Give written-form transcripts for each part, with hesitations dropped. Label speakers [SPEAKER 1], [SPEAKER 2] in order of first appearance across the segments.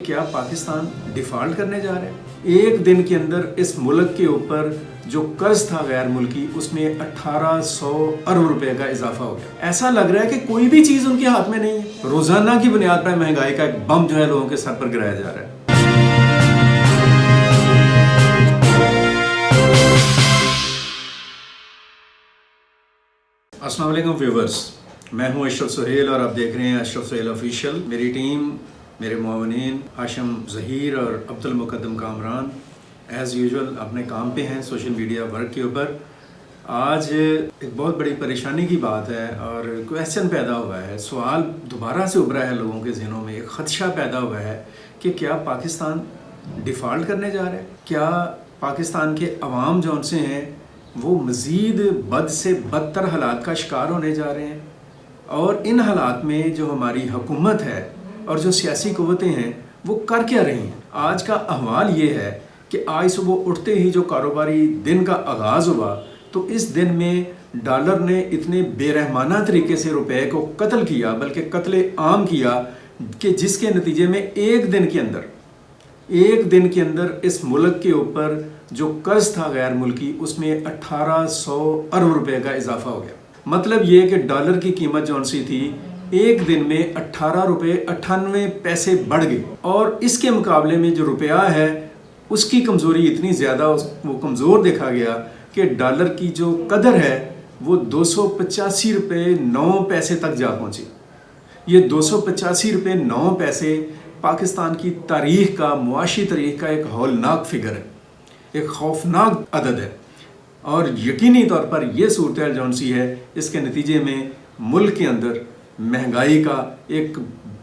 [SPEAKER 1] क्या पाकिस्तान डिफ़ॉल्ट करने जा रहा है? एक दिन के अंदर इस मुल्क के ऊपर जो कर्ज था गैर मुल्की, उसमें 1800 अरब रुपए का इजाफा हो गया। ऐसा लग रहा है कि कोई भी चीज़ उनके हाथ में नहीं है। रोज़ाना की बुनियाद पर महंगाई का एक बम जो है लोगों के सर पर गिराया जा रहा है। अस्सलाम वालेकुम व्यूवर्स, मैं हूं अशरफ सुहेल और आप देख रहे हैं अशरफ सुहेल ऑफिशियल। मेरी टीम, मेरे मुआवनीन हाशिम ज़हीर और अब्दुल मुक़द्दम कामरान एज़ यूजुअल अपने काम पे हैं सोशल मीडिया वर्क के ऊपर। आज एक बहुत बड़ी परेशानी की बात है और क्वेश्चन पैदा हुआ है, सवाल दोबारा से उभरा है लोगों के ज़हनों में, एक ख़दशा पैदा हुआ है कि क्या पाकिस्तान डिफ़ॉल्ट करने जा रहा है? क्या पाकिस्तान के अवाम जौन से हैं वो मज़ीद बद से बदतर हालात का शिकार होने जा रहे हैं? और इन हालात में जो हमारी हुकूमत है और जो सियासी क़ुव्वतें हैं वो कर क्या रही हैं? आज का अहवाल ये है कि आज सुबह उठते ही जो कारोबारी दिन का आगाज़ हुआ तो इस दिन में डॉलर ने इतने बेरहमाना तरीके से रुपए को कत्ल किया, बल्कि कत्ल आम किया, कि जिसके नतीजे में एक दिन के अंदर इस मुल्क के ऊपर जो कर्ज था गैर मुल्की, उसमें 1800 अरब रुपए का इजाफा हो गया। मतलब ये कि डॉलर की कीमत जौन सी थी एक दिन में 18 रुपये 98 पैसे बढ़ गई, और इसके मुकाबले में जो रुपया है उसकी कमज़ोरी इतनी ज़्यादा, वो कमज़ोर देखा गया कि डॉलर की जो कदर है वो 285 रुपये 9 पैसे तक जा पहुँची। ये 285 रुपये 9 पैसे पाकिस्तान की तारीख़ का, मुआशी तारीख़ का एक हौलनाक फिगर है, एक खौफनाक अदद है। और यकीनी तौर पर यह सूरत जौन सी है, इसके नतीजे में मुल्क के अंदर महंगाई का एक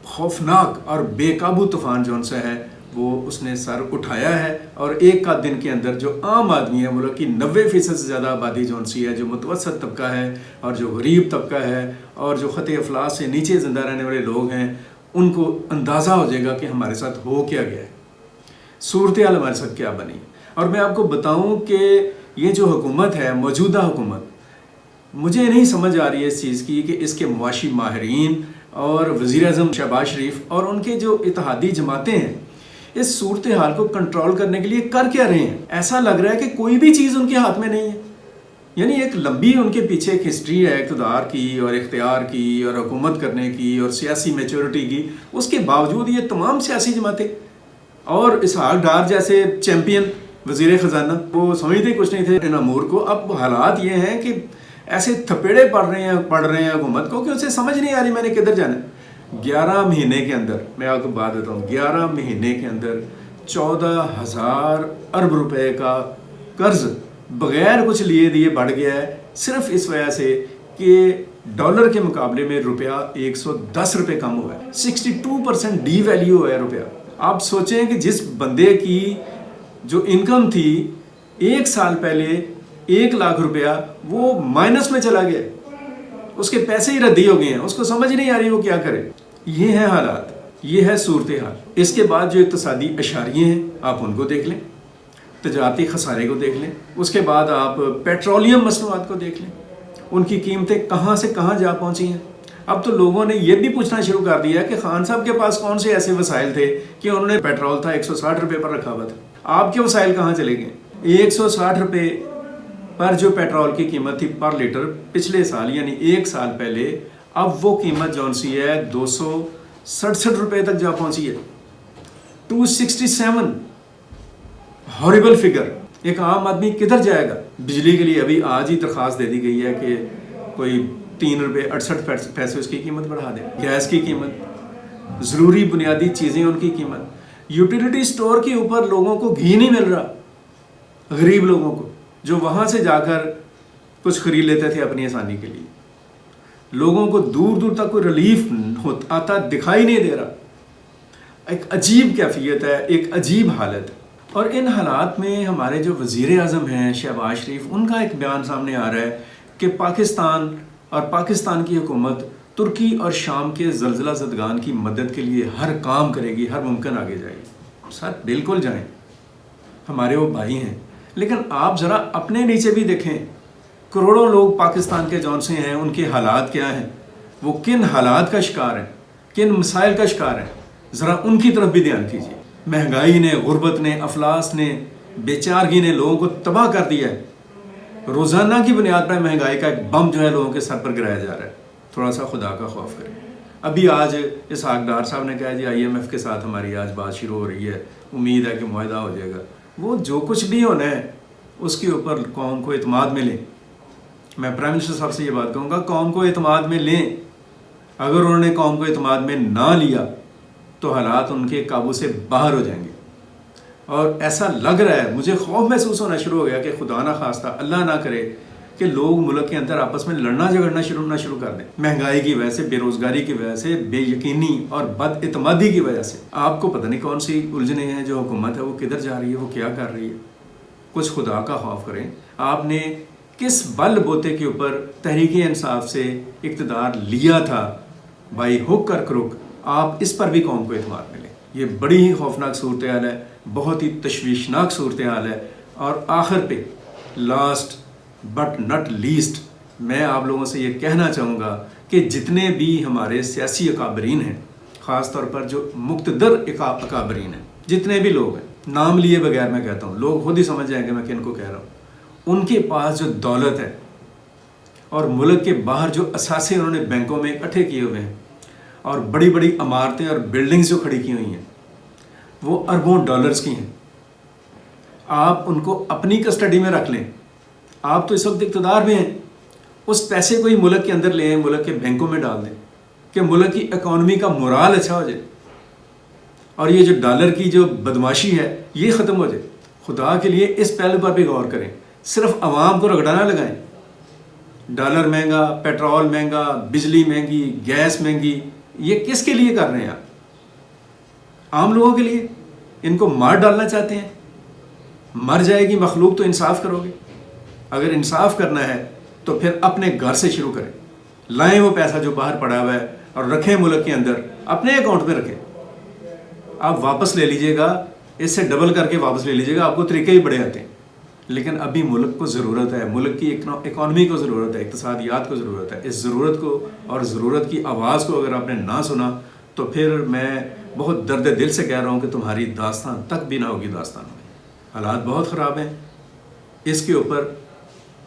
[SPEAKER 1] खौफनाक और बेकाबू तूफ़ान जौन सा है वो उसने सर उठाया है। और एक आध दिन के अंदर जो आम आदमी है, मुल्क की 90% से ज़्यादा आबादी जौन सी है, जो मुतवसत तबका है और जो गरीब तबका है और जो ख़त अफलास से नीचे ज़िंदा रहने वाले लोग हैं, उनको अंदाज़ा हो जाएगा कि हमारे साथ हो क्या गया है, सूरत हाल हमारे साथ क्या बनी। और मैं आपको बताऊं कि ये जो हुकूमत है, मौजूदा हुकूमत, मुझे नहीं समझ आ रही है इस चीज़ की कि इसके मुआशी माहिरीन और वज़ीर-ए-आज़म शहबाज शरीफ और उनके जो इत्तेहादी जमातें हैं इस सूरत हाल को कंट्रोल करने के लिए कर क्या रहे हैं। ऐसा लग रहा है कि कोई भी चीज़ उनके हाथ में नहीं है। यानी एक लंबी उनके पीछे एक हिस्ट्री है इक़्तिदार की और इख्तियार की और हुकूमत करने की और सियासी मैच्योरिटी की। उसके बावजूद ये तमाम सियासी जमातें और इसहाक डार जैसे चैम्पियन वज़ीर ख़जाना, वो समझते कुछ नहीं थे इन अमूर को। अब हालात ये हैं कि ऐसे थपेड़े पड़ रहे हैं हुकूमत को कि उसे समझ नहीं आ रही मैंने किधर जाना है। 11 महीने के अंदर, मैं आपको बात देता हूँ, 11 महीने के अंदर 14,000 अरब रुपए का कर्ज बग़ैर कुछ लिए दिए बढ़ गया है, सिर्फ इस वजह से कि डॉलर के मुकाबले में रुपया 110 रुपये कम हुआ है। 62% डी वैल्यू हुआ है रुपया। आप सोचें कि जिस बंदे की जो इनकम थी एक साल पहले 1 लाख रुपया, वो माइनस में चला गया, उसके पैसे ही रद्दी हो गए हैं, उसको समझ नहीं आ रही वो क्या करे। ये है हालात, ये है सूरत हाल। इसके बाद जो इक़्तिसादी अशारिये हैं आप उनको देख लें, तजारती खसारे को देख लें, उसके बाद आप पेट्रोलियम मसनूआत को देख लें, उनकी कीमतें कहाँ से कहाँ जा पहुँची हैं। अब तो लोगों ने ये भी पूछना शुरू कर दिया कि खान साहब के पास कौन से ऐसे वसाइल थे कि उन्होंने पेट्रोल था 160 रुपये पर रखा हुआ था, आपके वसाइल कहाँ चले गए? 160 रुपये पर जो पेट्रोल की कीमत थी पर लीटर पिछले साल यानी 1 साल पहले, अब वो कीमत जौन सी है 267 रुपये तक जा पहुंची है। 267 हॉरिबल फिगर। एक आम आदमी किधर जाएगा? बिजली के लिए अभी आज ही दरख्वास्त दे दी गई है कि कोई 3 रुपये 68 पैसे उसकी कीमत बढ़ा दे। गैस की कीमत, ज़रूरी बुनियादी चीज़ें उनकी कीमत, यूटिलिटी स्टोर के ऊपर लोगों को घी नहीं मिल रहा, गरीब लोगों को जो वहाँ से जाकर कुछ खरीद लेते थे अपनी आसानी के लिए। लोगों को दूर दूर तक कोई रिलीफ आता दिखाई नहीं दे रहा। एक अजीब कैफियत है, एक अजीब हालत है। और इन हालात में हमारे जो वज़ीर आज़म हैं शहबाज शरीफ, उनका एक बयान सामने आ रहा है कि पाकिस्तान और पाकिस्तान की हुकूमत तुर्की और शाम के ज़लज़ला ज़दगान की मदद के लिए हर काम करेगी, हर मुमकिन आगे जाएगी। सर बिल्कुल जाएं, हमारे वो भाई हैं, लेकिन आप ज़रा अपने नीचे भी देखें, करोड़ों लोग पाकिस्तान के जौन से हैं, उनके हालात क्या हैं, वो किन हालात का शिकार हैं, किन मसाइल का शिकार हैं। ذرا ان کی طرف بھی دھیان کیجیے. مہنگائی نے، غربت نے، افلاس نے، بے چارگی نے لوگوں کو تباہ کر دیا ہے. روزانہ کی بنیاد پر مہنگائی کا ایک بم جو ہے لوگوں کے سر پر گرایا جا رہا ہے. تھوڑا سا خدا کا خوف کریں. ابھی آج اسحاق ڈار صاحب نے کہا جی IMF کے ساتھ ہماری آج بات شروع ہو رہی ہے، امید ہے کہ معاہدہ ہو جائے گا. وہ جو کچھ بھی ہونا ہے اس کے اوپر قوم کو اعتماد میں لیں. میں پرائم منسٹر صاحب سے یہ بات کہوں گا، قوم کو اعتماد میں لیں. اگر انہوں نے قوم کو اعتماد میں نہ لیا تو حالات ان کے قابو سے باہر ہو جائیں گے. اور ایسا لگ رہا ہے، مجھے خوف محسوس ہونا شروع ہو گیا کہ خدا نہ خواستہ، اللہ نہ کرے کہ لوگ ملک کے اندر آپس میں لڑنا جھگڑنا شروع کر دیں. مہنگائی کی وجہ سے، بے روزگاری کی وجہ سے، بے یقینی اور بد اعتمادی کی وجہ سے. آپ کو پتہ نہیں کون سی الجھنیں ہیں جو حکومت ہے وہ کدھر جا رہی ہے، وہ کیا کر رہی ہے. کچھ خدا کا خوف کریں. آپ نے کس بل بوتے کے اوپر تحریک انصاف سے اقتدار لیا تھا بائی ہک اور کروک، آپ اس پر بھی قوم کو اعتماد میں لیں. یہ بڑی ہی خوفناک صورتحال ہے، بہت ہی تشویشناک صورتحال ہے. اور آخر پہ لاسٹ بٹ نٹ لیسٹ میں آپ لوگوں سے یہ کہنا چاہوں گا کہ جتنے بھی ہمارے سیاسی اکابرین ہیں، خاص طور پر جو مقتدر اکابرین ہیں، جتنے بھی لوگ ہیں، نام لیے بغیر میں کہتا ہوں، لوگ خود ہی سمجھ جائیں گے میں کن کو کہہ رہا ہوں. ان کے پاس جو دولت ہے اور ملک کے باہر جو اثاثے انہوں نے بینکوں میں اکٹھے کیے ہوئے ہیں اور بڑی بڑی عمارتیں اور بلڈنگز جو کھڑی کی ہوئی ہیں وہ اربوں ڈالرز کی ہیں. آپ ان کو اپنی کسٹڈی میں رکھ لیں. آپ تو اس وقت اقتدار میں ہیں. اس پیسے کو ہی ملک کے اندر لے آئیں، ملک کے بینکوں میں ڈال دیں کہ ملک کی اکانومی کا مورال اچھا ہو جائے اور یہ جو ڈالر کی جو بدماشی ہے یہ ختم ہو جائے. خدا کے لیے اس پہلو پر بھی غور کریں. صرف عوام کو رگڑا نہ لگائیں. ڈالر مہنگا، پیٹرول مہنگا، بجلی مہنگی، گیس مہنگی، یہ کس کے لیے کر رہے ہیں آپ؟ عام لوگوں کے لیے. ان کو مار ڈالنا چاہتے ہیں. مر جائے گی مخلوق تو انصاف کرو گے. اگر انصاف کرنا ہے تو پھر اپنے گھر سے شروع کریں. لائیں وہ پیسہ جو باہر پڑا ہوا ہے اور رکھیں ملک کے اندر، اپنے اکاؤنٹ میں رکھیں. آپ واپس لے لیجئے گا، اس سے ڈبل کر کے واپس لے لیجئے گا. آپ کو طریقے ہی بڑے آتے ہیں. لیکن ابھی ملک کو ضرورت ہے، ملک کی اکانومی کو ضرورت ہے، اقتصادیات کو ضرورت ہے. اس ضرورت کو اور ضرورت کی آواز کو اگر آپ نے نہ سنا تو پھر میں بہت درد دل سے کہہ رہا ہوں کہ تمہاری داستان تک بھی نہ ہوگی داستان میں. حالات بہت خراب ہیں. اس کے اوپر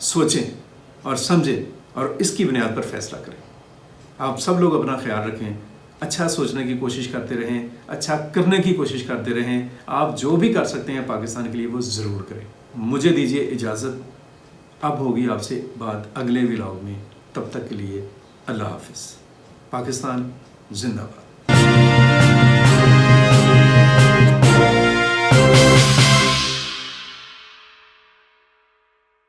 [SPEAKER 1] سوچیں اور سمجھیں اور اس کی بنیاد پر فیصلہ کریں. آپ سب لوگ اپنا خیال رکھیں، اچھا سوچنے کی کوشش کرتے رہیں، اچھا کرنے کی کوشش کرتے رہیں. آپ جو بھی کر سکتے ہیں پاکستان کے لیے وہ ضرور کریں. مجھے دیجیے اجازت. اب ہوگی آپ سے بات اگلے ولاگ میں. تب تک کے لیے اللہ حافظ. پاکستان زندہ باد.